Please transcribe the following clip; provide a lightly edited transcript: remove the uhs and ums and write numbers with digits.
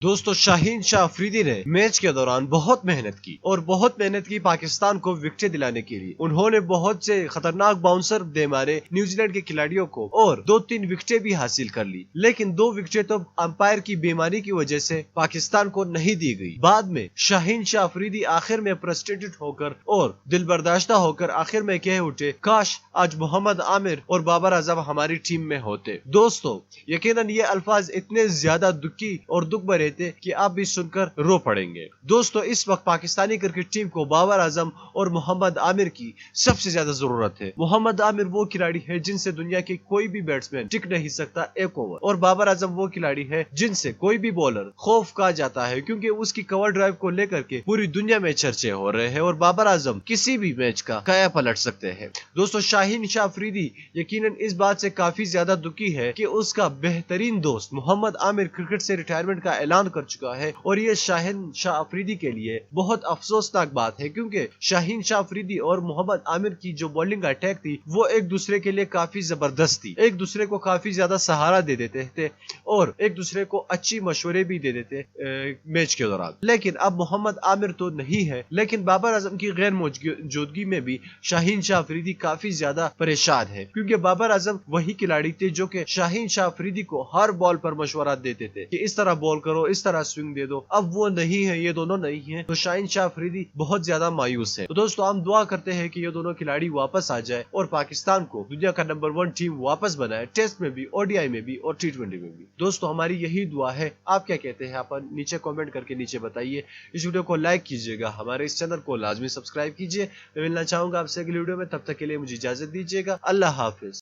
दोस्तों शाहीन शाह अफरीदी ने मैच के दौरान बहुत मेहनत की और बहुत मेहनत की पाकिस्तान को विकेट दिलाने के लिए। उन्होंने बहुत से खतरनाक बाउंसर दे मारे न्यूजीलैंड के खिलाड़ियों को और 2-3 विकेटें भी हासिल कर ली, लेकिन 2 विकेटें तो अंपायर की बेईमानी की वजह से पाकिस्तान को नहीं दी गई। बाद में शाहीन शाह अफरीदी आखिर में फ्रस्ट्रेटेड होकर और दिल बर्दाश्ता होकर आखिर में कह उठे, काश आज मोहम्मद आमिर और बाबर आजम हमारी टीम में होते। दोस्तों यकीनन ये अल्फाज इतने ज्यादा दुखी और दुख भरे थे कि आप भी सुनकर रो पड़ेंगे। दोस्तों इस वक्त पाकिस्तानी क्रिकेट टीम को बाबर आजम और मोहम्मद आमिर की सबसे ज्यादा जरूरत है। मोहम्मद आमिर वो खिलाड़ी है जिनसे दुनिया के कोई भी बैट्समैन टिक नहीं सकता एक ओवर, और बाबर आजम वो खिलाड़ी है जिनसे कोई भी बॉलर खौफ खा जाता है, क्योंकि उसकी कवर ड्राइव को लेकर के पूरी दुनिया में चर्चे हो रहे हैं और बाबर आजम किसी भी मैच का काया पलट सकते हैं। दोस्तों शाहीन शाह अफरीदी यकीनन इस बात से काफी ज्यादा दुखी है कि उसका बेहतरीन दोस्त मोहम्मद आमिर क्रिकेट से रिटायरमेंट का ऐलान कर चुका है, और ये शाहीन शाह अफरीदी के लिए बहुत अफसोसनाक बात है, क्योंकि शाहीन शाह अफरीदी और मोहम्मद आमिर की जो बॉलिंग अटैक थी वो एक दूसरे के लिए काफी जबरदस्त थी, एक दूसरे को काफी ज्यादा सहारा दे देते थे और एक दूसरे को अच्छी मशवरे भी दे देते मैच के दौरान। लेकिन अब मोहम्मद आमिर तो नहीं है, लेकिन बाबर आजम की गैर मौजूदगी में भी शाहीन शाह अफरीदी काफी ज्यादा परेशान है, क्योंकि बाबर आजम वही खिलाड़ी थे जो कि शाहीन शाह अफरीदी को हर बॉल पर मशवरा देते थे कि इस तरह बॉल करो, इस तरह स्विंग दे दो। अब वो नहीं है, ये दोनों नहीं है, तो शाहीन शाह अफरीदी बहुत ज्यादा मायूस है। तो दोस्तों हम दुआ करते हैं कि ये दोनों खिलाड़ी वापस आ जाए और पाकिस्तान को दुनिया का नंबर 1 टीम वापस बनाए, टेस्ट में भी, ओडीआई में भी और T20 में भी। दोस्तों हमारी यही दुआ है। आप क्या कहते हैं? आप नीचे कमेंट करके नीचे बताइए। इस वीडियो को लाइक कीजिएगा, हमारे इस चैनल को लाजमी सब्सक्राइब कीजिए। मैं मिलना चाहूंगा आपसे अगली वीडियो में, तब तक के लिए मुझे इजाजत दीजिएगा। अल्लाह हाफिज।